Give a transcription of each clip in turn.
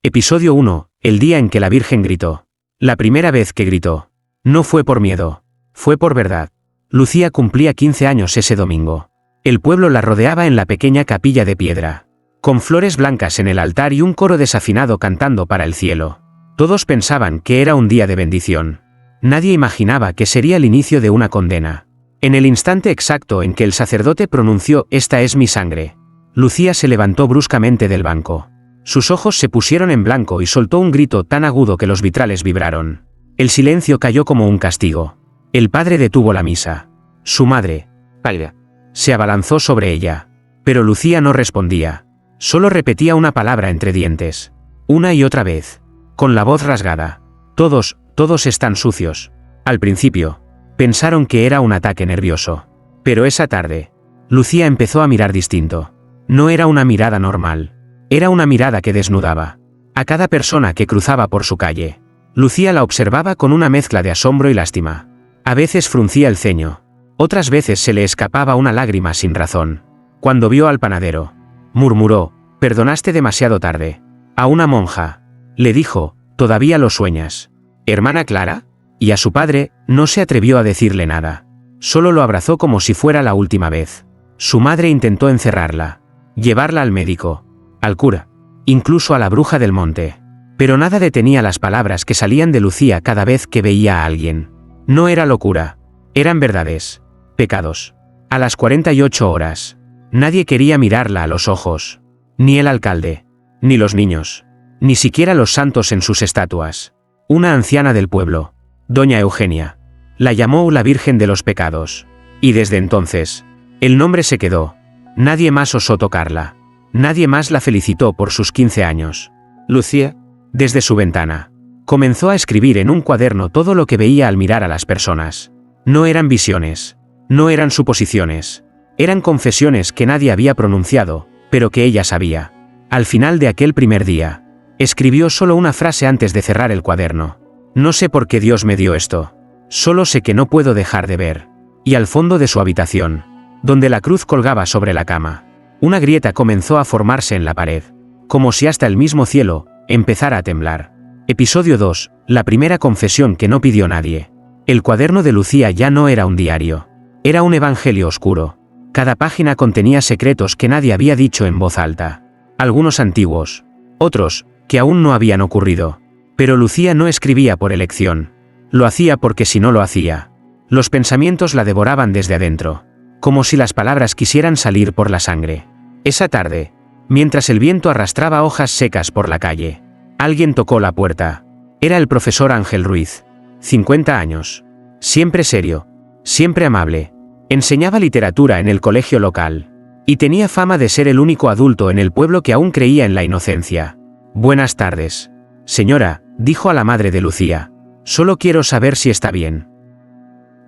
Episodio 1. El día en que la Virgen gritó. La primera vez que gritó. No fue por miedo. Fue por verdad. Lucía cumplía 15 años ese domingo. El pueblo la rodeaba en la pequeña capilla de piedra, con flores blancas en el altar y un coro desafinado cantando para el cielo. Todos pensaban que era un día de bendición. Nadie imaginaba que sería el inicio de una condena. En el instante exacto en que el sacerdote pronunció «Esta es mi sangre», Lucía se levantó bruscamente del banco. Sus ojos se pusieron en blanco y soltó un grito tan agudo que los vitrales vibraron. El silencio cayó como un castigo. El padre detuvo la misa. Su madre, pálida, se abalanzó sobre ella. Pero Lucía no respondía. Solo repetía una palabra entre dientes. Una y otra vez. Con la voz rasgada. Todos están sucios. Al principio, pensaron que era un ataque nervioso. Pero esa tarde, Lucía empezó a mirar distinto. No era una mirada normal. Era una mirada que desnudaba a cada persona que cruzaba por su calle. Lucía la observaba con una mezcla de asombro y lástima. A veces fruncía el ceño. Otras veces se le escapaba una lágrima sin razón. Cuando vio al panadero, murmuró: «Perdonaste demasiado tarde». A una monja, le dijo: «¿Todavía lo sueñas, hermana Clara?». Y a su padre, no se atrevió a decirle nada. Solo lo abrazó como si fuera la última vez. Su madre intentó encerrarla, llevarla al médico, al cura, incluso a la bruja del monte. Pero nada detenía las palabras que salían de Lucía cada vez que veía a alguien. No era locura. Eran verdades. Pecados. A las 48 horas. Nadie quería mirarla a los ojos. Ni el alcalde. Ni los niños. Ni siquiera los santos en sus estatuas. Una anciana del pueblo, doña Eugenia, la llamó la Virgen de los Pecados. Y desde entonces, el nombre se quedó. Nadie más osó tocarla. Nadie más la felicitó por sus 15 años. Lucía, desde su ventana, comenzó a escribir en un cuaderno todo lo que veía al mirar a las personas. No eran visiones. No eran suposiciones. Eran confesiones que nadie había pronunciado, pero que ella sabía. Al final de aquel primer día, escribió solo una frase antes de cerrar el cuaderno. «No sé por qué Dios me dio esto. Solo sé que no puedo dejar de ver». Y al fondo de su habitación, donde la cruz colgaba sobre la cama, una grieta comenzó a formarse en la pared, como si hasta el mismo cielo empezara a temblar. Episodio 2. La primera confesión que no pidió nadie. El cuaderno de Lucía ya no era un diario. Era un evangelio oscuro. Cada página contenía secretos que nadie había dicho en voz alta. Algunos antiguos. Otros, que aún no habían ocurrido. Pero Lucía no escribía por elección. Lo hacía porque si no lo hacía, los pensamientos la devoraban desde adentro. Como si las palabras quisieran salir por la sangre. Esa tarde, mientras el viento arrastraba hojas secas por la calle, alguien tocó la puerta. Era el profesor Ángel Ruiz. 50 años. Siempre serio. Siempre amable. Enseñaba literatura en el colegio local. Y tenía fama de ser el único adulto en el pueblo que aún creía en la inocencia. «Buenas tardes, señora», dijo a la madre de Lucía. «Solo quiero saber si está bien.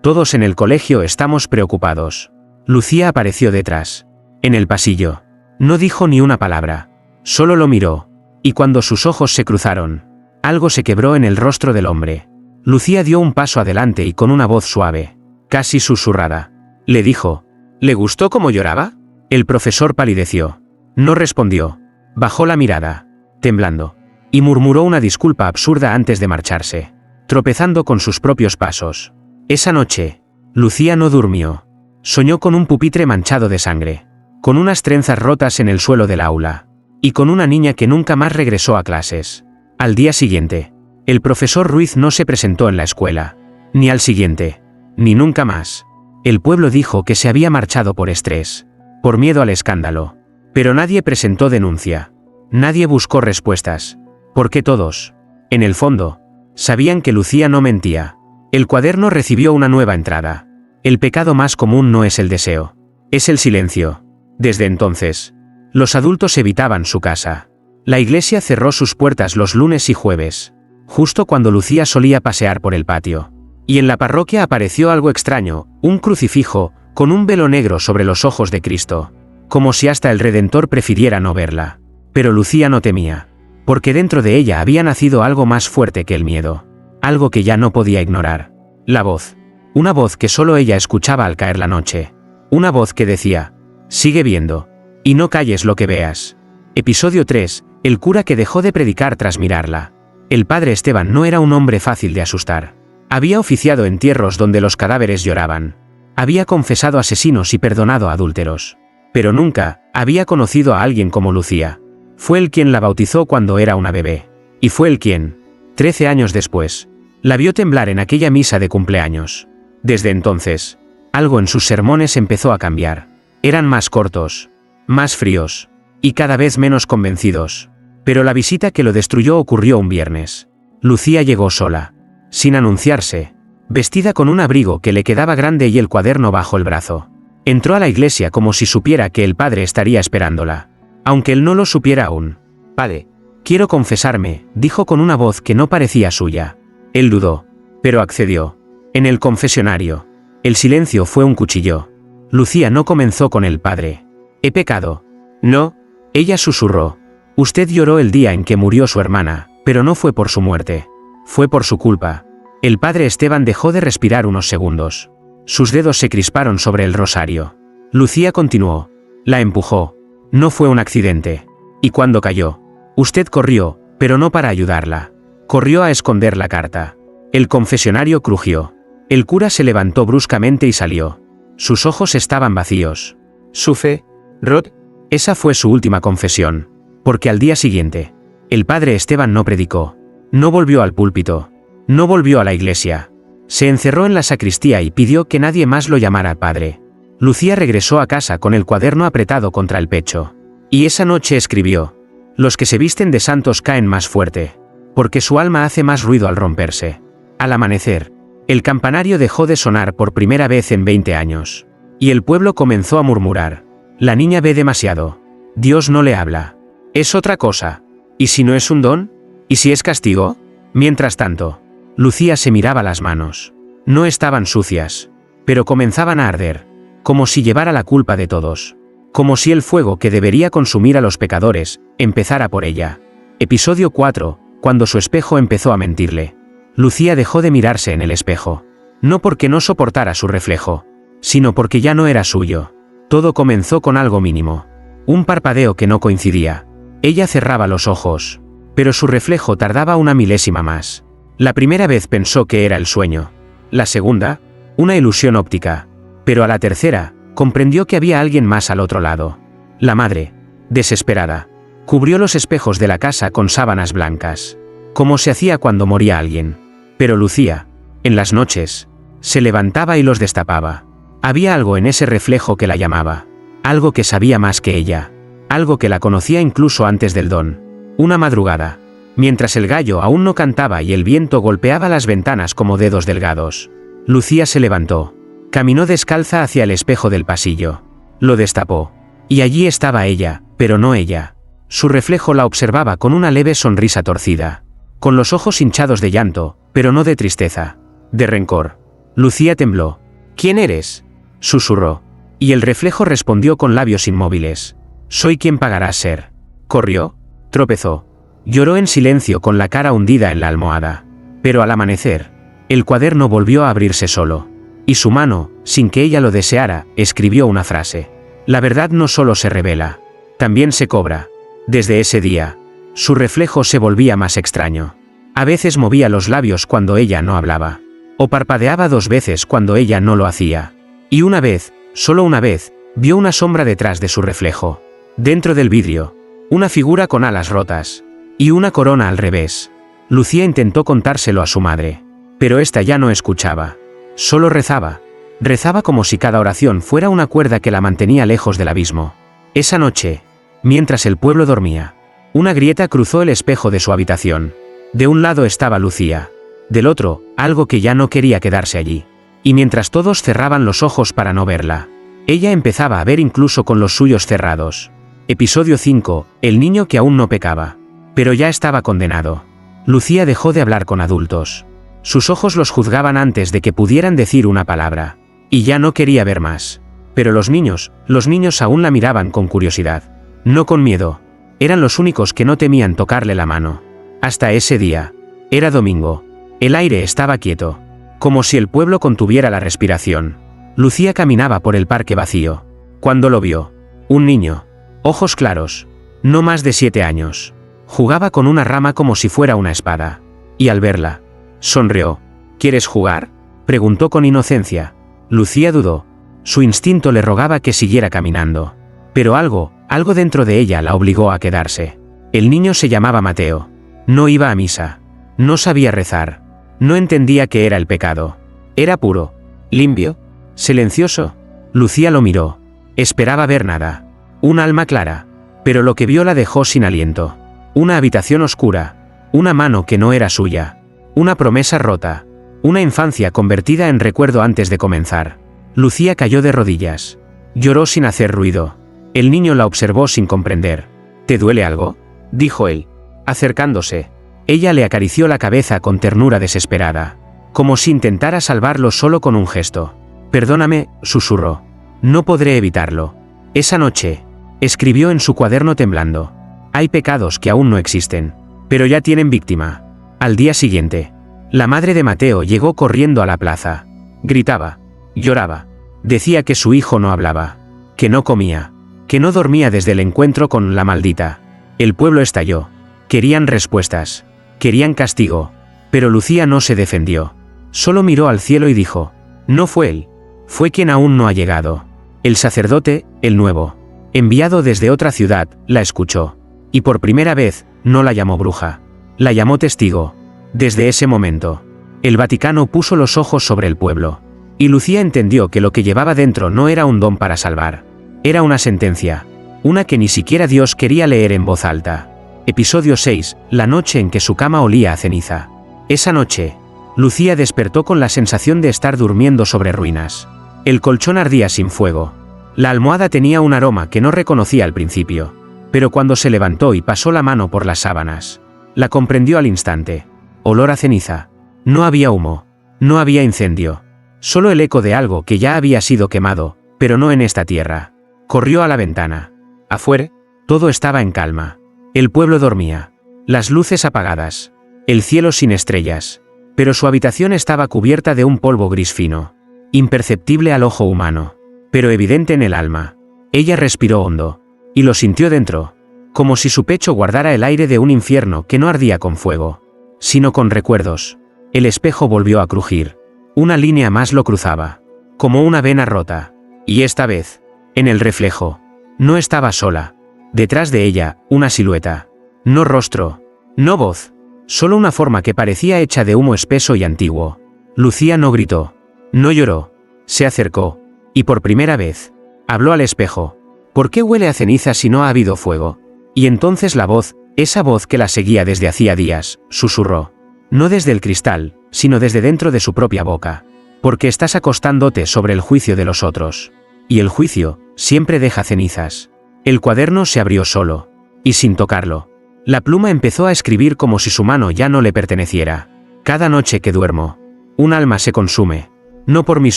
Todos en el colegio estamos preocupados». Lucía apareció detrás, en el pasillo. No dijo ni una palabra. Solo lo miró. Y cuando sus ojos se cruzaron, algo se quebró en el rostro del hombre. Lucía dio un paso adelante y con una voz suave, casi susurrada, le dijo: «¿Le gustó cómo lloraba?». El profesor palideció. No respondió. Bajó la mirada, temblando, y murmuró una disculpa absurda antes de marcharse, tropezando con sus propios pasos. Esa noche, Lucía no durmió. Soñó con un pupitre manchado de sangre, con unas trenzas rotas en el suelo del aula, y con una niña que nunca más regresó a clases. Al día siguiente, el profesor Ruiz no se presentó en la escuela, ni al siguiente, ni nunca más. El pueblo dijo que se había marchado por estrés, por miedo al escándalo. Pero nadie presentó denuncia. Nadie buscó respuestas, porque todos, en el fondo, sabían que Lucía no mentía. El cuaderno recibió una nueva entrada. El pecado más común no es el deseo, es el silencio. Desde entonces, los adultos evitaban su casa. La iglesia cerró sus puertas los lunes y jueves, justo cuando Lucía solía pasear por el patio. Y en la parroquia apareció algo extraño, un crucifijo, con un velo negro sobre los ojos de Cristo, como si hasta el Redentor prefiriera no verla. Pero Lucía no temía, porque dentro de ella había nacido algo más fuerte que el miedo, algo que ya no podía ignorar. La voz. Una voz que solo ella escuchaba al caer la noche. Una voz que decía: «Sigue viendo. Y no calles lo que veas». Episodio 3. El cura que dejó de predicar tras mirarla. El padre Esteban no era un hombre fácil de asustar. Había oficiado entierros donde los cadáveres lloraban. Había confesado asesinos y perdonado a adúlteros. Pero nunca había conocido a alguien como Lucía. Fue él quien la bautizó cuando era una bebé. Y fue él quien, 13 años después, la vio temblar en aquella misa de cumpleaños. Desde entonces, algo en sus sermones empezó a cambiar. Eran más cortos, más fríos, y cada vez menos convencidos. Pero la visita que lo destruyó ocurrió un viernes. Lucía llegó sola, sin anunciarse, vestida con un abrigo que le quedaba grande y el cuaderno bajo el brazo. Entró a la iglesia como si supiera que el padre estaría esperándola, aunque él no lo supiera aún. «Padre, quiero confesarme», dijo con una voz que no parecía suya. Él dudó, pero accedió. En el confesionario, el silencio fue un cuchillo. Lucía no comenzó con el padre. «¿He pecado?» «No», ella susurró. «Usted lloró el día en que murió su hermana, pero no fue por su muerte. Fue por su culpa». El padre Esteban dejó de respirar unos segundos. Sus dedos se crisparon sobre el rosario. Lucía continuó. «La empujó. No fue un accidente. Y cuando cayó, usted corrió, pero no para ayudarla. Corrió a esconder la carta». El confesionario crujió. El cura se levantó bruscamente y salió. Sus ojos estaban vacíos. «¿Su fe, Rod?» Esa fue su última confesión. Porque al día siguiente, el padre Esteban no predicó. No volvió al púlpito. No volvió a la iglesia. Se encerró en la sacristía y pidió que nadie más lo llamara padre. Lucía regresó a casa con el cuaderno apretado contra el pecho. Y esa noche escribió: «Los que se visten de santos caen más fuerte, porque su alma hace más ruido al romperse». Al amanecer, el campanario dejó de sonar por primera vez en 20 años. Y el pueblo comenzó a murmurar: «La niña ve demasiado. Dios no le habla. Es otra cosa. ¿Y si no es un don? ¿Y si es castigo?» Mientras tanto, Lucía se miraba las manos. No estaban sucias, pero comenzaban a arder, como si llevara la culpa de todos. Como si el fuego que debería consumir a los pecadores empezara por ella. Episodio 4, cuando su espejo empezó a mentirle. Lucía dejó de mirarse en el espejo. No porque no soportara su reflejo, sino porque ya no era suyo. Todo comenzó con algo mínimo. Un parpadeo que no coincidía. Ella cerraba los ojos, pero su reflejo tardaba una milésima más. La primera vez pensó que era el sueño. La segunda, una ilusión óptica. Pero a la tercera, comprendió que había alguien más al otro lado. La madre, desesperada, cubrió los espejos de la casa con sábanas blancas, como se hacía cuando moría alguien. Pero Lucía, en las noches, se levantaba y los destapaba. Había algo en ese reflejo que la llamaba. Algo que sabía más que ella. Algo que la conocía incluso antes del don. Una madrugada, mientras el gallo aún no cantaba y el viento golpeaba las ventanas como dedos delgados, Lucía se levantó. Caminó descalza hacia el espejo del pasillo. Lo destapó. Y allí estaba ella, pero no ella. Su reflejo la observaba con una leve sonrisa torcida. Con los ojos hinchados de llanto, pero no de tristeza. De rencor. Lucía tembló. «¿Quién eres?», susurró. Y el reflejo respondió con labios inmóviles: «Soy quien pagarás ser». Corrió. Tropezó. Lloró en silencio con la cara hundida en la almohada. Pero al amanecer, el cuaderno volvió a abrirse solo. Y su mano, sin que ella lo deseara, escribió una frase. La verdad no solo se revela, también se cobra. Desde ese día, su reflejo se volvía más extraño. A veces movía los labios cuando ella no hablaba. O parpadeaba 2 veces cuando ella no lo hacía. Y una vez, solo una vez, vio una sombra detrás de su reflejo. Dentro del vidrio, una figura con alas rotas. Y una corona al revés. Lucía intentó contárselo a su madre. Pero ésta ya no escuchaba. Solo rezaba. Rezaba como si cada oración fuera una cuerda que la mantenía lejos del abismo. Esa noche, mientras el pueblo dormía, una grieta cruzó el espejo de su habitación. De un lado estaba Lucía. Del otro, algo que ya no quería quedarse allí. Y mientras todos cerraban los ojos para no verla, ella empezaba a ver incluso con los suyos cerrados. Episodio 5, el niño que aún no pecaba. Pero ya estaba condenado. Lucía dejó de hablar con adultos. Sus ojos los juzgaban antes de que pudieran decir una palabra. Y ya no quería ver más. Pero los niños aún la miraban con curiosidad. No con miedo. Eran los únicos que no temían tocarle la mano. Hasta ese día. Era domingo. El aire estaba quieto. Como si el pueblo contuviera la respiración. Lucía caminaba por el parque vacío. Cuando lo vio. Un niño. Ojos claros. No más de 7 años. Jugaba con una rama como si fuera una espada. Y al verla, sonrió. ¿Quieres jugar?, preguntó con inocencia. Lucía dudó. Su instinto le rogaba que siguiera caminando. Pero algo dentro de ella la obligó a quedarse. El niño se llamaba Mateo. No iba a misa. No sabía rezar. No entendía qué era el pecado. Era puro, limpio, silencioso. Lucía lo miró. Esperaba ver nada. Un alma clara. Pero lo que vio la dejó sin aliento. Una habitación oscura. Una mano que no era suya. Una promesa rota. Una infancia convertida en recuerdo antes de comenzar. Lucía cayó de rodillas. Lloró sin hacer ruido. El niño la observó sin comprender. ¿Te duele algo?, dijo él, acercándose. Ella le acarició la cabeza con ternura desesperada, como si intentara salvarlo solo con un gesto. Perdóname, susurró. No podré evitarlo. Esa noche, escribió en su cuaderno temblando. Hay pecados que aún no existen, pero ya tienen víctima. Al día siguiente, la madre de Mateo llegó corriendo a la plaza. Gritaba, lloraba. Decía que su hijo no hablaba, que no comía, que no dormía desde el encuentro con la maldita. El pueblo estalló. Querían respuestas. Querían castigo. Pero Lucía no se defendió. Solo miró al cielo y dijo, no fue él. Fue quien aún no ha llegado. El sacerdote, el nuevo, enviado desde otra ciudad, la escuchó. Y por primera vez, no la llamó bruja. La llamó testigo. Desde ese momento, el Vaticano puso los ojos sobre el pueblo. Y Lucía entendió que lo que llevaba dentro no era un don para salvar. Era una sentencia. Una que ni siquiera Dios quería leer en voz alta. Episodio 6, la noche en que su cama olía a ceniza. Esa noche, Lucía despertó con la sensación de estar durmiendo sobre ruinas. El colchón ardía sin fuego. La almohada tenía un aroma que no reconocía al principio. Pero cuando se levantó y pasó la mano por las sábanas, la comprendió al instante. Olor a ceniza. No había humo. No había incendio. Solo el eco de algo que ya había sido quemado, pero no en esta tierra. Corrió a la ventana. Afuera, todo estaba en calma. El pueblo dormía. Las luces apagadas. El cielo sin estrellas. Pero su habitación estaba cubierta de un polvo gris fino. Imperceptible al ojo humano, pero evidente en el alma. Ella respiró hondo. Y lo sintió dentro. Como si su pecho guardara el aire de un infierno que no ardía con fuego, sino con recuerdos. El espejo volvió a crujir. Una línea más lo cruzaba. Como una vena rota. Y esta vez, en el reflejo, no estaba sola. Detrás de ella, una silueta. No rostro. No voz. Solo una forma que parecía hecha de humo espeso y antiguo. Lucía no gritó. No lloró. Se acercó. Y por primera vez, habló al espejo. ¿Por qué huele a ceniza si no ha habido fuego? Y entonces la voz, esa voz que la seguía desde hacía días, susurró. No desde el cristal, sino desde dentro de su propia boca. Porque estás acostándote sobre el juicio de los otros. Y el juicio, siempre deja cenizas. El cuaderno se abrió solo. Y sin tocarlo. La pluma empezó a escribir como si su mano ya no le perteneciera. Cada noche que duermo, un alma se consume. No por mis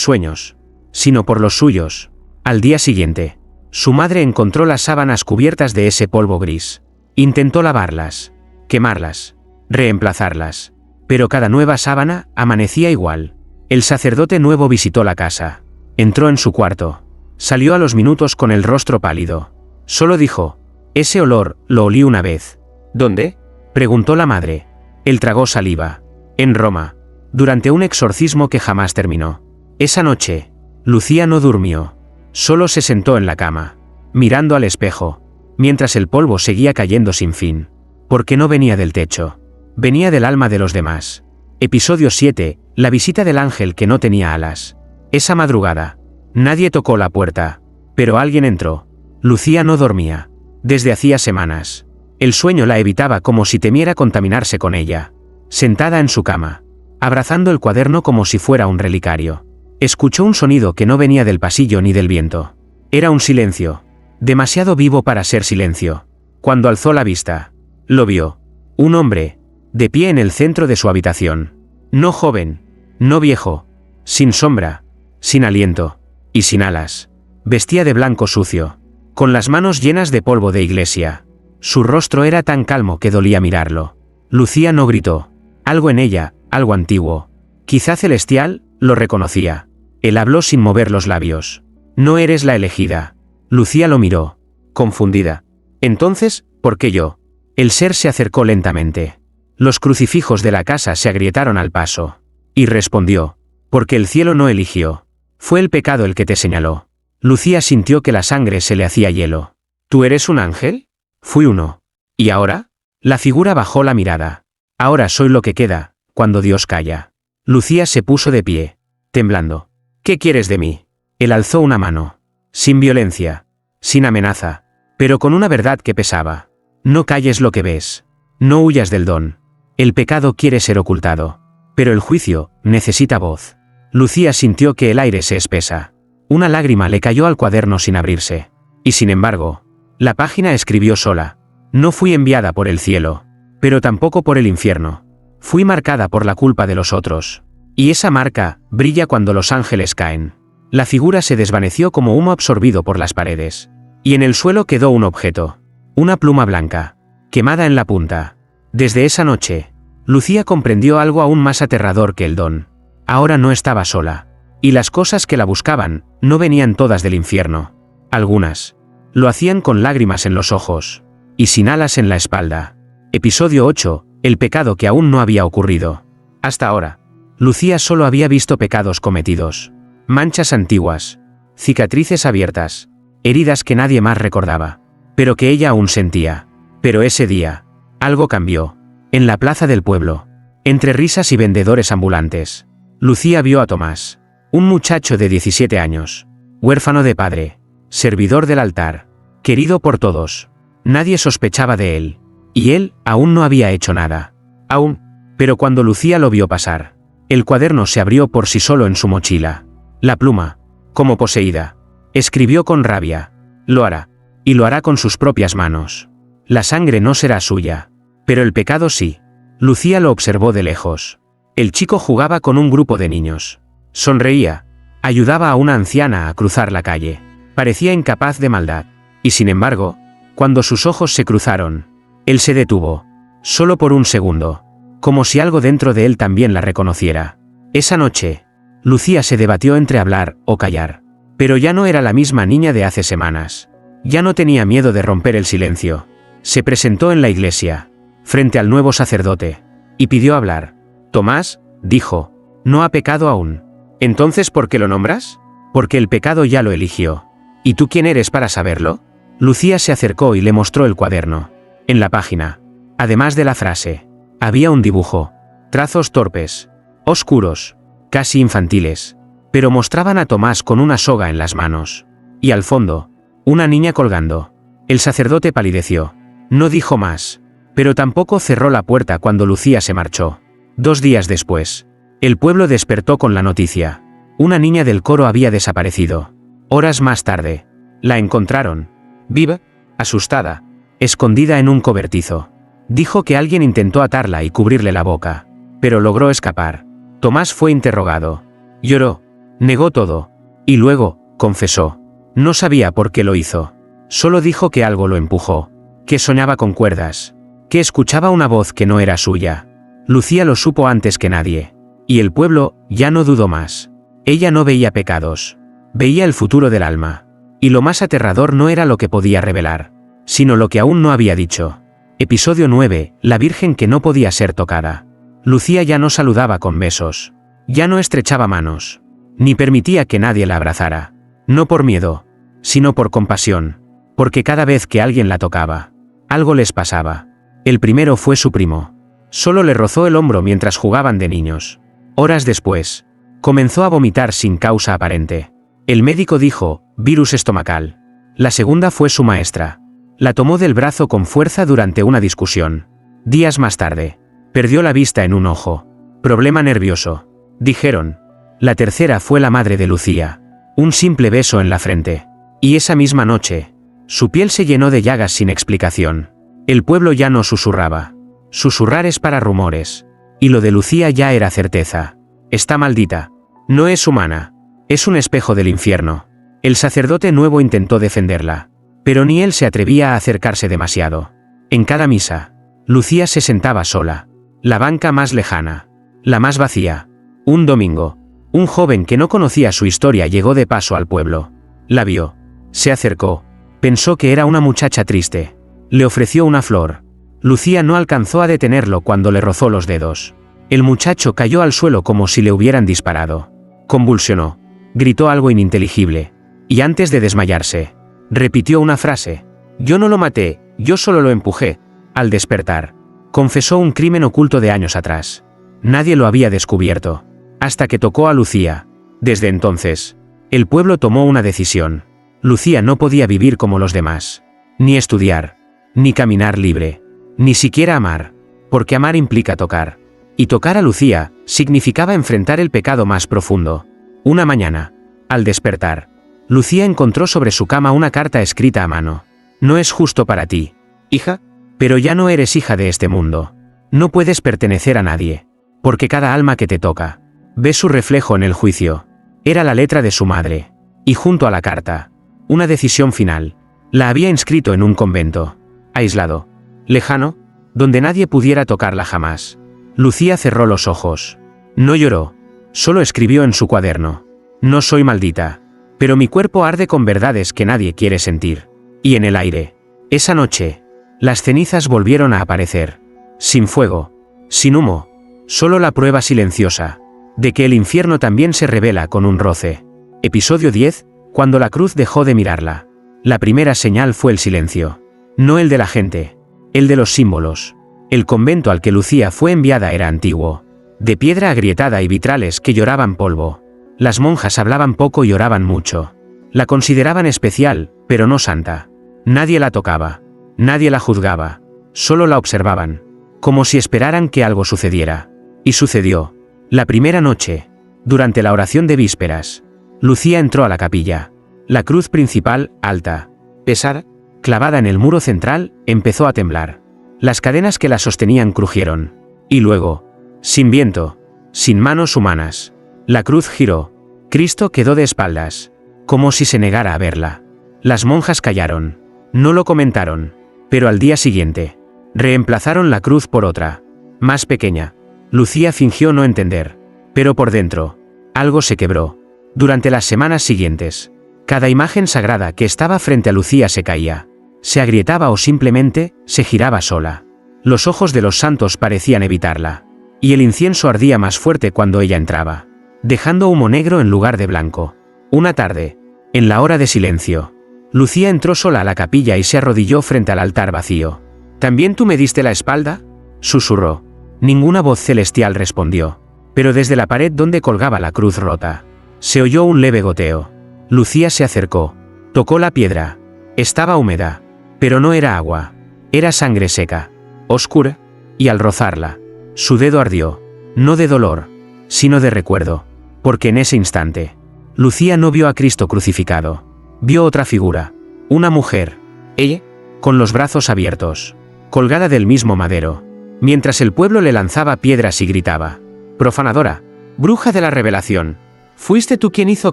sueños, sino por los suyos. Al día siguiente, su madre encontró las sábanas cubiertas de ese polvo gris. Intentó lavarlas, quemarlas, reemplazarlas. Pero cada nueva sábana amanecía igual. El sacerdote nuevo visitó la casa. Entró en su cuarto. Salió a los minutos con el rostro pálido. Solo dijo, ese olor, lo olí una vez. ¿Dónde?, preguntó la madre. Él tragó saliva. En Roma. Durante un exorcismo que jamás terminó. Esa noche, Lucía no durmió. Solo se sentó en la cama, mirando al espejo, mientras el polvo seguía cayendo sin fin. Porque no venía del techo. Venía del alma de los demás. Episodio 7, la visita del ángel que no tenía alas. Esa madrugada, nadie tocó la puerta, pero alguien entró. Lucía no dormía. Desde hacía semanas. El sueño la evitaba como si temiera contaminarse con ella. Sentada en su cama, abrazando el cuaderno como si fuera un relicario, escuchó un sonido que no venía del pasillo ni del viento. Era un silencio, demasiado vivo para ser silencio. Cuando alzó la vista, lo vio. Un hombre, de pie en el centro de su habitación. No joven, no viejo, sin sombra, sin aliento, y sin alas. Vestía de blanco sucio, con las manos llenas de polvo de iglesia. Su rostro era tan calmo que dolía mirarlo. Lucía no gritó. Algo en ella, algo antiguo, quizá celestial, lo reconocía. Él habló sin mover los labios. No eres la elegida. Lucía lo miró, confundida. Entonces, ¿por qué yo? El ser se acercó lentamente. Los crucifijos de la casa se agrietaron al paso. Y respondió: porque el cielo no eligió. Fue el pecado el que te señaló. Lucía sintió que la sangre se le hacía hielo. ¿Tú eres un ángel? Fui uno. ¿Y ahora? La figura bajó la mirada. Ahora soy lo que queda, cuando Dios calla. Lucía se puso de pie, temblando. ¿Qué quieres de mí? Él alzó una mano. Sin violencia, sin amenaza, pero con una verdad que pesaba. No calles lo que ves. No huyas del don. El pecado quiere ser ocultado. Pero el juicio necesita voz. Lucía sintió que el aire se espesa. Una lágrima le cayó al cuaderno sin abrirse. Y sin embargo, la página escribió sola. No fui enviada por el cielo, pero tampoco por el infierno. Fui marcada por la culpa de los otros. Y esa marca brilla cuando los ángeles caen. La figura se desvaneció como humo absorbido por las paredes. Y en el suelo quedó un objeto. Una pluma blanca, quemada en la punta. Desde esa noche, Lucía comprendió algo aún más aterrador que el don. Ahora no estaba sola. Y las cosas que la buscaban no venían todas del infierno. Algunas lo hacían con lágrimas en los ojos y sin alas en la espalda. Episodio 8. El pecado que aún no había ocurrido. Hasta ahora, Lucía solo había visto pecados cometidos. Manchas antiguas, cicatrices abiertas, heridas que nadie más recordaba, pero que ella aún sentía. Pero ese día, algo cambió. En la plaza del pueblo, entre risas y vendedores ambulantes, Lucía vio a Tomás, un muchacho de 17 años, huérfano de padre, servidor del altar, querido por todos. Nadie sospechaba de él, y él aún no había hecho nada. Aún, pero cuando Lucía lo vio pasar, el cuaderno se abrió por sí solo en su mochila. La pluma, como poseída, escribió con rabia: lo hará, y lo hará con sus propias manos. La sangre no será suya, pero el pecado sí. Lucía lo observó de lejos. El chico jugaba con un grupo de niños. Sonreía, ayudaba a una anciana a cruzar la calle. Parecía incapaz de maldad. Y sin embargo, cuando sus ojos se cruzaron, él se detuvo, solo por un segundo, como si algo dentro de él también la reconociera. Esa noche, Lucía se debatió entre hablar o callar. Pero ya no era la misma niña de hace semanas. Ya no tenía miedo de romper el silencio. Se presentó en la iglesia, frente al nuevo sacerdote, y pidió hablar. Tomás, dijo, no ha pecado aún. ¿Entonces por qué lo nombras? Porque el pecado ya lo eligió. ¿Y tú quién eres para saberlo? Lucía se acercó y le mostró el cuaderno. En la página, además de la frase, había un dibujo. Trazos torpes, oscuros, casi infantiles, pero mostraban a Tomás con una soga en las manos. Y al fondo, una niña colgando. El sacerdote palideció. No dijo más, pero tampoco cerró la puerta cuando Lucía se marchó. 2 días después, el pueblo despertó con la noticia. Una niña del coro había desaparecido. Horas más tarde, la encontraron, viva, asustada, escondida en un cobertizo. Dijo que alguien intentó atarla y cubrirle la boca, pero logró escapar. Tomás fue interrogado. Lloró, negó todo, y luego, confesó. No sabía por qué lo hizo. Solo dijo que algo lo empujó, que soñaba con cuerdas, que escuchaba una voz que no era suya. Lucía lo supo antes que nadie. Y el pueblo ya no dudó más. Ella no veía pecados. Veía el futuro del alma. Y lo más aterrador no era lo que podía revelar, sino lo que aún no había dicho. Episodio 9. La Virgen que no podía ser tocada. Lucía ya no saludaba con besos. Ya no estrechaba manos. Ni permitía que nadie la abrazara. No por miedo, sino por compasión. Porque cada vez que alguien la tocaba, algo les pasaba. El primero fue su primo. Solo le rozó el hombro mientras jugaban de niños. Horas después, comenzó a vomitar sin causa aparente. El médico dijo, virus estomacal. La segunda fue su maestra. La tomó del brazo con fuerza durante una discusión. Días más tarde, perdió la vista en un ojo. Problema nervioso, dijeron. La tercera fue la madre de Lucía. Un simple beso en la frente. Y esa misma noche, su piel se llenó de llagas sin explicación. El pueblo ya no susurraba. Susurrar es para rumores. Y lo de Lucía ya era certeza. Está maldita. No es humana. Es un espejo del infierno. El sacerdote nuevo intentó defenderla. Pero ni él se atrevía a acercarse demasiado. En cada misa, Lucía se sentaba sola. La banca más lejana. La más vacía. Un domingo, un joven que no conocía su historia llegó de paso al pueblo. La vio. Se acercó. Pensó que era una muchacha triste. Le ofreció una flor. Lucía no alcanzó a detenerlo cuando le rozó los dedos. El muchacho cayó al suelo como si le hubieran disparado. Convulsionó. Gritó algo ininteligible. Y antes de desmayarse, repitió una frase. Yo no lo maté, yo solo lo empujé. Al despertar, confesó un crimen oculto de años atrás. Nadie lo había descubierto. Hasta que tocó a Lucía. Desde entonces, el pueblo tomó una decisión. Lucía no podía vivir como los demás. Ni estudiar. Ni caminar libre. Ni siquiera amar. Porque amar implica tocar. Y tocar a Lucía significaba enfrentar el pecado más profundo. Una mañana, al despertar, Lucía encontró sobre su cama una carta escrita a mano. No es justo para ti, hija, pero ya no eres hija de este mundo. No puedes pertenecer a nadie. Porque cada alma que te toca, ve su reflejo en el juicio. Era la letra de su madre. Y junto a la carta, una decisión final. La había inscrito en un convento. Aislado. Lejano. Donde nadie pudiera tocarla jamás. Lucía cerró los ojos. No lloró. Solo escribió en su cuaderno. No soy maldita. Pero mi cuerpo arde con verdades que nadie quiere sentir. Y en el aire. Esa noche, las cenizas volvieron a aparecer. Sin fuego. Sin humo. Solo la prueba silenciosa. De que el infierno también se revela con un roce. Episodio 10. Cuando la cruz dejó de mirarla. La primera señal fue el silencio. No el de la gente. El de los símbolos. El convento al que Lucía fue enviada era antiguo. De piedra agrietada y vitrales que lloraban polvo. Las monjas hablaban poco y oraban mucho. La consideraban especial, pero no santa. Nadie la tocaba. Nadie la juzgaba. Solo la observaban. Como si esperaran que algo sucediera. Y sucedió. La primera noche, durante la oración de vísperas, Lucía entró a la capilla. La cruz principal, alta, pesada, clavada en el muro central, empezó a temblar. Las cadenas que la sostenían crujieron. Y luego, sin viento, sin manos humanas, la cruz giró. Cristo quedó de espaldas, como si se negara a verla. Las monjas callaron. No lo comentaron. Pero al día siguiente, reemplazaron la cruz por otra, más pequeña. Lucía fingió no entender. Pero por dentro, algo se quebró. Durante las semanas siguientes, cada imagen sagrada que estaba frente a Lucía se caía. Se agrietaba o simplemente, se giraba sola. Los ojos de los santos parecían evitarla. Y el incienso ardía más fuerte cuando ella entraba, dejando humo negro en lugar de blanco. Una tarde, en la hora de silencio, Lucía entró sola a la capilla y se arrodilló frente al altar vacío. ¿También tú me diste la espalda?, susurró. Ninguna voz celestial respondió. Pero desde la pared donde colgaba la cruz rota, se oyó un leve goteo. Lucía se acercó. Tocó la piedra. Estaba húmeda. Pero no era agua. Era sangre seca, oscura, y al rozarla, su dedo ardió. No de dolor, sino de recuerdo. Porque en ese instante, Lucía no vio a Cristo crucificado. Vio otra figura. Una mujer. Ella, con los brazos abiertos, colgada del mismo madero. Mientras el pueblo le lanzaba piedras y gritaba. Profanadora. Bruja de la revelación. ¿Fuiste tú quien hizo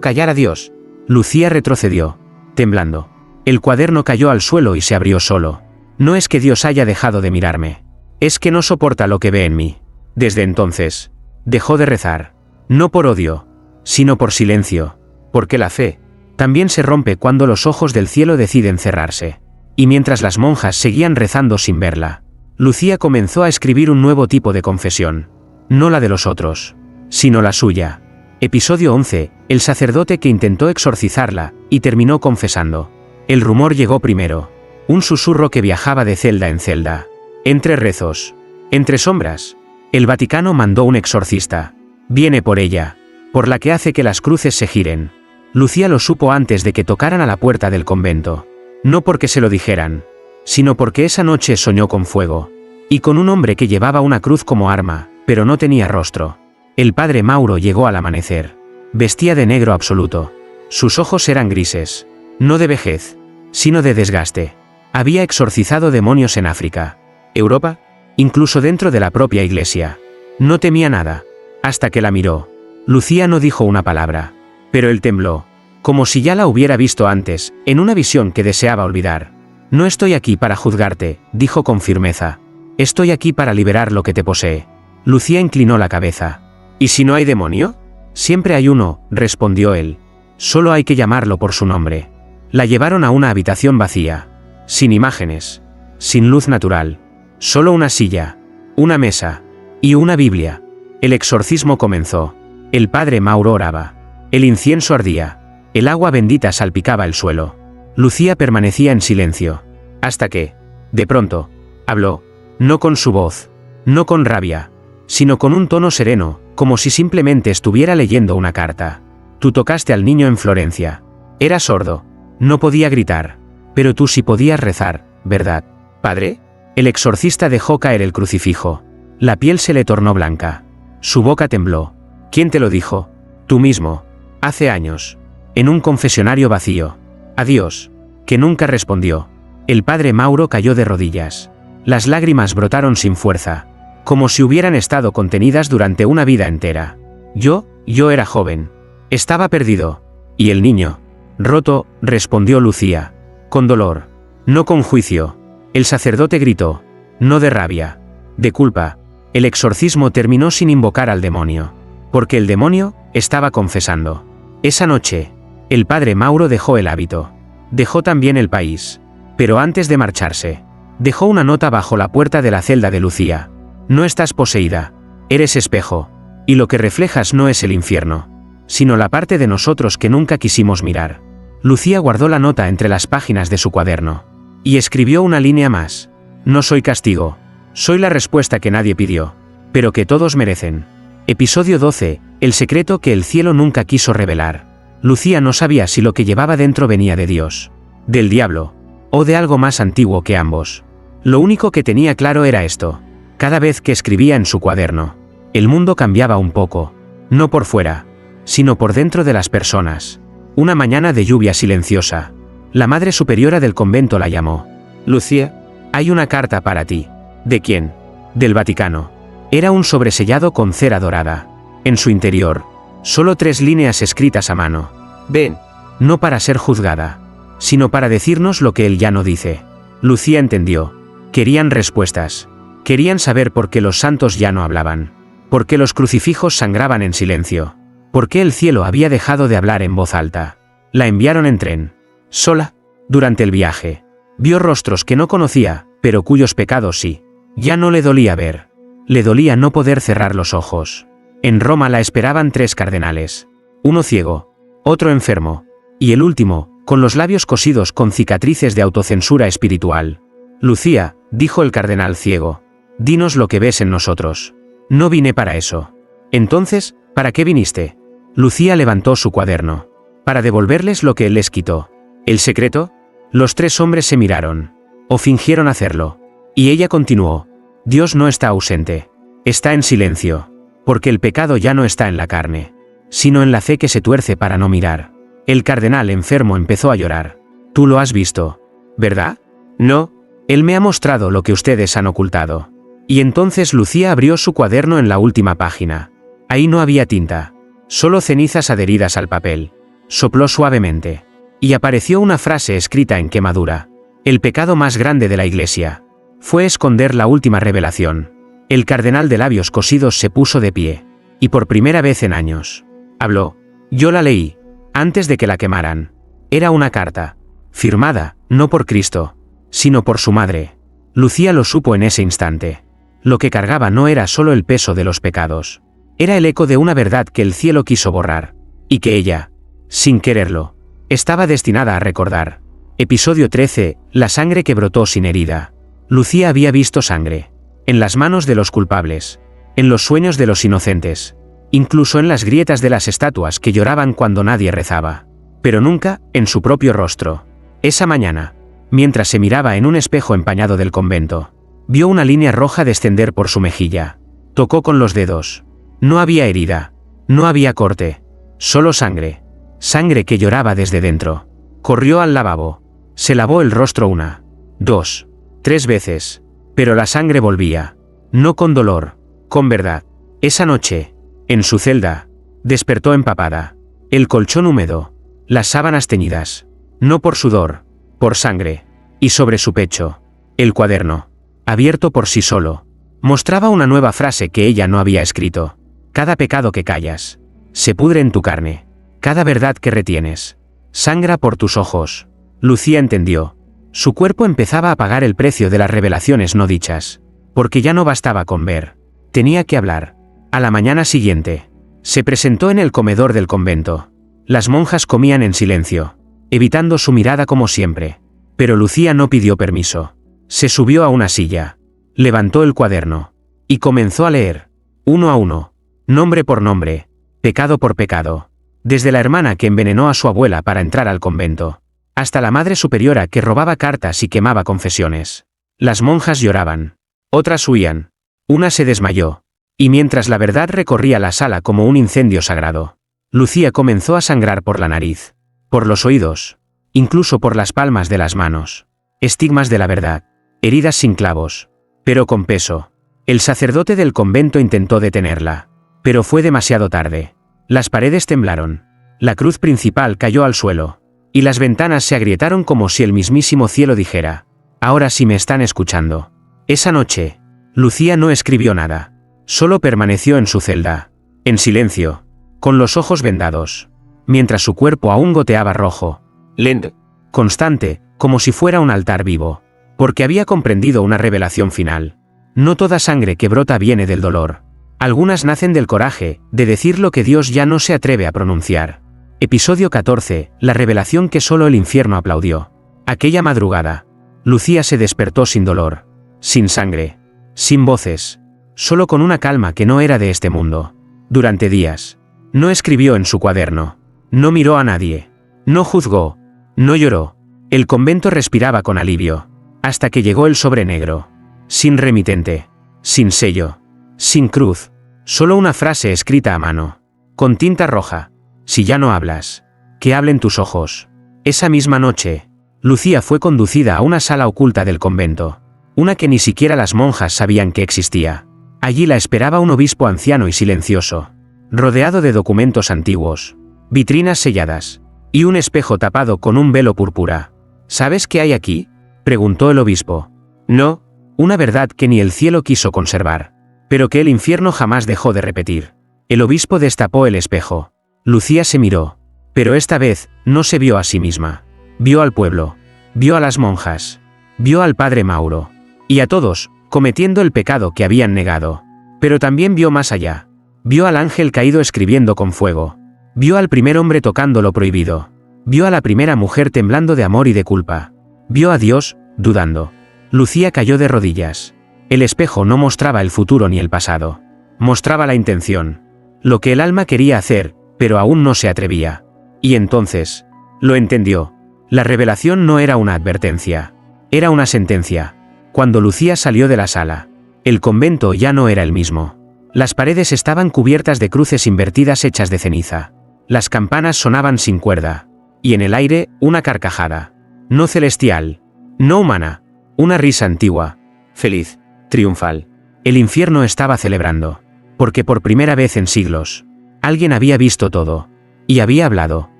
callar a Dios? Lucía retrocedió, temblando. El cuaderno cayó al suelo y se abrió solo. No es que Dios haya dejado de mirarme. Es que no soporta lo que ve en mí. Desde entonces, dejó de rezar. No por odio, sino por silencio. Porque la fe también se rompe cuando los ojos del cielo deciden cerrarse. Y mientras las monjas seguían rezando sin verla, Lucía comenzó a escribir un nuevo tipo de confesión. No la de los otros, sino la suya. Episodio 11. El sacerdote que intentó exorcizarla, y terminó confesando. El rumor llegó primero. Un susurro que viajaba de celda en celda. Entre rezos. Entre sombras. El Vaticano mandó un exorcista. Viene por ella. Por la que hace que las cruces se giren. Lucía lo supo antes de que tocaran a la puerta del convento. No porque se lo dijeran, sino porque esa noche soñó con fuego. Y con un hombre que llevaba una cruz como arma, pero no tenía rostro. El padre Mauro llegó al amanecer. Vestía de negro absoluto. Sus ojos eran grises. No de vejez, sino de desgaste. Había exorcizado demonios en África, Europa, incluso dentro de la propia iglesia. No temía nada. Hasta que la miró. Lucía no dijo una palabra. Pero él tembló. Como si ya la hubiera visto antes, en una visión que deseaba olvidar. No estoy aquí para juzgarte, dijo con firmeza. Estoy aquí para liberar lo que te posee. Lucía inclinó la cabeza. ¿Y si no hay demonio? Siempre hay uno, respondió él. Solo hay que llamarlo por su nombre. La llevaron a una habitación vacía. Sin imágenes. Sin luz natural. Solo una silla, una mesa y una Biblia. El exorcismo comenzó. El padre Mauro oraba. El incienso ardía. El agua bendita salpicaba el suelo. Lucía permanecía en silencio. Hasta que, de pronto, habló. No con su voz, no con rabia, sino con un tono sereno, como si simplemente estuviera leyendo una carta. Tú tocaste al niño en Florencia. Era sordo. No podía gritar. Pero tú sí podías rezar, ¿verdad, padre? El exorcista dejó caer el crucifijo. La piel se le tornó blanca. Su boca tembló. ¿Quién te lo dijo? Tú mismo. Hace años. En un confesionario vacío. A Dios. Que nunca respondió. El padre Mauro cayó de rodillas. Las lágrimas brotaron sin fuerza, como si hubieran estado contenidas durante una vida entera. Yo era joven. Estaba perdido. ¿Y el niño? Roto, respondió Lucía. Con dolor. No con juicio. El sacerdote gritó. No de rabia. De culpa. El exorcismo terminó sin invocar al demonio. Porque el demonio estaba confesando. Esa noche, el padre Mauro dejó el hábito. Dejó también el país. Pero antes de marcharse, dejó una nota bajo la puerta de la celda de Lucía. No estás poseída. Eres espejo. Y lo que reflejas no es el infierno, sino la parte de nosotros que nunca quisimos mirar. Lucía guardó la nota entre las páginas de su cuaderno. Y escribió una línea más. No soy castigo. Soy la respuesta que nadie pidió, pero que todos merecen. Episodio 12. El secreto que el cielo nunca quiso revelar. Lucía no sabía si lo que llevaba dentro venía de Dios, del diablo, o de algo más antiguo que ambos. Lo único que tenía claro era esto. Cada vez que escribía en su cuaderno, el mundo cambiaba un poco. No por fuera, sino por dentro de las personas. Una mañana de lluvia silenciosa, la madre superiora del convento la llamó. Lucía, hay una carta para ti. ¿De quién? Del Vaticano. Era un sobresellado con cera dorada. En su interior, solo 3 líneas escritas a mano. Ven, no para ser juzgada, sino para decirnos lo que él ya no dice. Lucía entendió. Querían respuestas. Querían saber por qué los santos ya no hablaban. Por qué los crucifijos sangraban en silencio. Por qué el cielo había dejado de hablar en voz alta. La enviaron en tren. Sola. Durante el viaje, vio rostros que no conocía, pero cuyos pecados sí. Ya no le dolía ver. Le dolía no poder cerrar los ojos. En Roma la esperaban 3 cardenales. Uno ciego, otro enfermo, y el último, con los labios cosidos con cicatrices de autocensura espiritual. Lucía, dijo el cardenal ciego, dinos lo que ves en nosotros. No vine para eso. Entonces, ¿para qué viniste? Lucía levantó su cuaderno. Para devolverles lo que él les quitó. ¿El secreto? Los 3 hombres se miraron. O fingieron hacerlo. Y ella continuó. Dios no está ausente. Está en silencio. Porque el pecado ya no está en la carne, sino en la fe que se tuerce para no mirar. El cardenal enfermo empezó a llorar. Tú lo has visto, ¿verdad? No. Él me ha mostrado lo que ustedes han ocultado. Y entonces Lucía abrió su cuaderno en la última página. Ahí no había tinta. Solo cenizas adheridas al papel. Sopló suavemente. Y apareció una frase escrita en quemadura. El pecado más grande de la Iglesia fue esconder la última revelación. El cardenal de labios cosidos se puso de pie. Y por primera vez en años, habló. Yo la leí, antes de que la quemaran. Era una carta, firmada, no por Cristo, sino por su madre. Lucía lo supo en ese instante. Lo que cargaba no era solo el peso de los pecados. Era el eco de una verdad que el cielo quiso borrar. Y que ella, sin quererlo, estaba destinada a recordar. Episodio 13. La sangre que brotó sin herida. Lucía había visto sangre. En las manos de los culpables. En los sueños de los inocentes. Incluso en las grietas de las estatuas que lloraban cuando nadie rezaba. Pero nunca, en su propio rostro. Esa mañana, mientras se miraba en un espejo empañado del convento, vio una línea roja descender por su mejilla. Tocó con los dedos. No había herida. No había corte. Solo sangre. Sangre que lloraba desde dentro. Corrió al lavabo. Se lavó el rostro 1, 2, 3 veces. Pero la sangre volvía. No con dolor, con verdad. Esa noche, en su celda, despertó empapada. El colchón húmedo. Las sábanas teñidas. No por sudor, por sangre. Y sobre su pecho, el cuaderno, abierto por sí solo, mostraba una nueva frase que ella no había escrito. Cada pecado que callas, se pudre en tu carne. Cada verdad que retienes, sangra por tus ojos. Lucía entendió. Su cuerpo empezaba a pagar el precio de las revelaciones no dichas. porque ya no bastaba con ver. Tenía que hablar. A la mañana siguiente, se presentó en el comedor del convento. Las monjas comían en silencio, evitando su mirada como siempre. Pero Lucía no pidió permiso. Se subió a una silla, levantó el cuaderno, y comenzó a leer, uno a uno, nombre por nombre, pecado por pecado, desde la hermana que envenenó a su abuela para entrar al convento, hasta la madre superiora que robaba cartas y quemaba confesiones. Las monjas lloraban, otras huían, una se desmayó, y mientras la verdad recorría la sala como un incendio sagrado, Lucía comenzó a sangrar por la nariz, por los oídos, incluso por las palmas de las manos. Estigmas de la verdad, heridas sin clavos, pero con peso. El sacerdote del convento intentó detenerla, pero fue demasiado tarde. Las paredes temblaron, la cruz principal cayó al suelo, y las ventanas se agrietaron como si el mismísimo cielo dijera: ahora sí me están escuchando. Esa noche, Lucía no escribió nada, solo permaneció en su celda, en silencio, con los ojos vendados, mientras su cuerpo aún goteaba rojo, lento, constante, como si fuera un altar vivo, porque había comprendido una revelación final. No toda sangre que brota viene del dolor. Algunas nacen del coraje, de decir lo que Dios ya no se atreve a pronunciar. Episodio 14, la revelación que solo el infierno aplaudió. Aquella madrugada, Lucía se despertó sin dolor, sin sangre, sin voces, solo con una calma que no era de este mundo. Durante días, no escribió en su cuaderno, no miró a nadie, no juzgó, no lloró. El convento respiraba con alivio, hasta que llegó el sobre negro, sin remitente, sin sello, sin cruz, solo una frase escrita a mano, con tinta roja: si ya no hablas, que hablen tus ojos. Esa misma noche, Lucía fue conducida a una sala oculta del convento, una que ni siquiera las monjas sabían que existía. Allí la esperaba un obispo anciano y silencioso, rodeado de documentos antiguos, vitrinas selladas, y un espejo tapado con un velo púrpura. ¿Sabes qué hay aquí?, preguntó el obispo. No, una verdad que ni el cielo quiso conservar, pero que el infierno jamás dejó de repetir. El obispo destapó el espejo. Lucía se miró, pero esta vez no se vio a sí misma. Vio al pueblo, vio a las monjas, vio al padre Mauro, y a todos, cometiendo el pecado que habían negado. Pero también vio más allá. Vio al ángel caído escribiendo con fuego. Vio al primer hombre tocando lo prohibido. Vio a la primera mujer temblando de amor y de culpa. Vio a Dios, dudando. Lucía cayó de rodillas. El espejo no mostraba el futuro ni el pasado. Mostraba la intención. Lo que el alma quería hacer, pero aún no se atrevía. Y entonces, lo entendió. La revelación no era una advertencia. Era una sentencia. Cuando Lucía salió de la sala, el convento ya no era el mismo. Las paredes estaban cubiertas de cruces invertidas hechas de ceniza. Las campanas sonaban sin cuerda. Y en el aire, una carcajada. No celestial. No humana. Una risa antigua. Feliz. Triunfal. El infierno estaba celebrando. Porque por primera vez en siglos, alguien había visto todo. Y había hablado.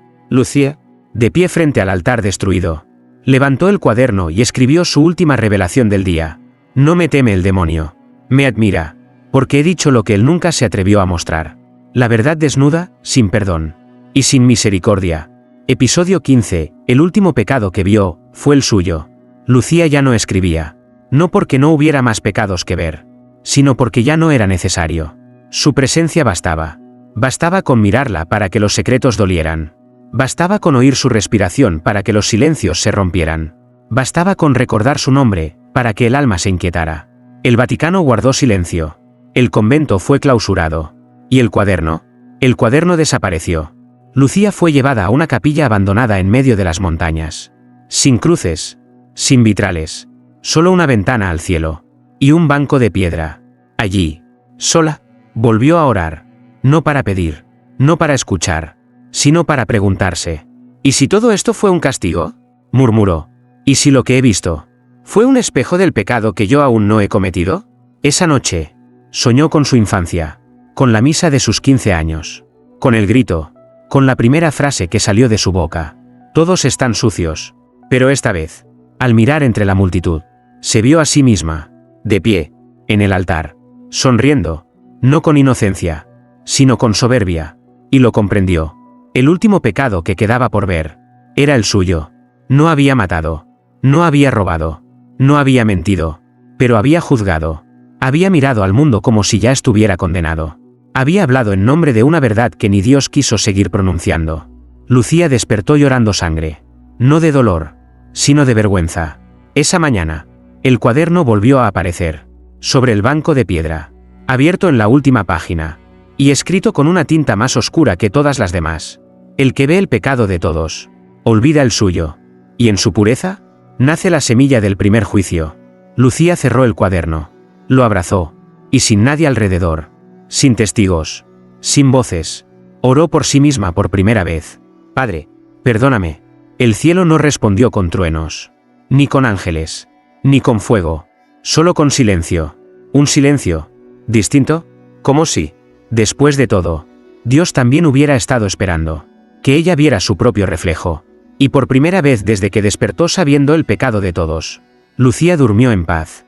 Lucía, de pie frente al altar destruido, levantó el cuaderno y escribió su última revelación del día. No me teme el demonio. Me admira. Porque he dicho lo que él nunca se atrevió a mostrar. La verdad desnuda, sin perdón. Y sin misericordia. Episodio 15, el último pecado que vio, fue el suyo. Lucía ya no escribía. No porque no hubiera más pecados que ver, sino porque ya no era necesario. Su presencia bastaba. Bastaba con mirarla para que los secretos dolieran. Bastaba con oír su respiración para que los silencios se rompieran. Bastaba con recordar su nombre, para que el alma se inquietara. El Vaticano guardó silencio. El convento fue clausurado. ¿Y el cuaderno? El cuaderno desapareció. Lucía fue llevada a una capilla abandonada en medio de las montañas. Sin cruces, sin vitrales, solo una ventana al cielo. Y un banco de piedra. Allí, sola, volvió a orar. No para pedir, no para escuchar, sino para preguntarse. ¿Y si todo esto fue un castigo?, murmuró. ¿Y si lo que he visto fue un espejo del pecado que yo aún no he cometido? Esa noche, soñó con su infancia, con la misa de sus 15 años, con el grito, con la primera frase que salió de su boca. Todos están sucios. Pero esta vez, al mirar entre la multitud, se vio a sí misma, de pie, en el altar, sonriendo, no con inocencia, sino con soberbia, y lo comprendió. El último pecado que quedaba por ver, era el suyo. No había matado, no había robado, no había mentido, pero había juzgado. Había mirado al mundo como si ya estuviera condenado. Había hablado en nombre de una verdad que ni Dios quiso seguir pronunciando. Lucía despertó llorando sangre. No de dolor, sino de vergüenza. Esa mañana, el cuaderno volvió a aparecer, sobre el banco de piedra, abierto en la última página, y escrito con una tinta más oscura que todas las demás. El que ve el pecado de todos, olvida el suyo, y en su pureza, nace la semilla del primer juicio. Lucía cerró el cuaderno, lo abrazó, y sin nadie alrededor, sin testigos, sin voces, oró por sí misma por primera vez. Padre, perdóname. El cielo no respondió con truenos, ni con ángeles, ni con fuego, solo con silencio. Un silencio, distinto, como si, después de todo, Dios también hubiera estado esperando que ella viera su propio reflejo. Y por primera vez desde que despertó sabiendo el pecado de todos, Lucía durmió en paz.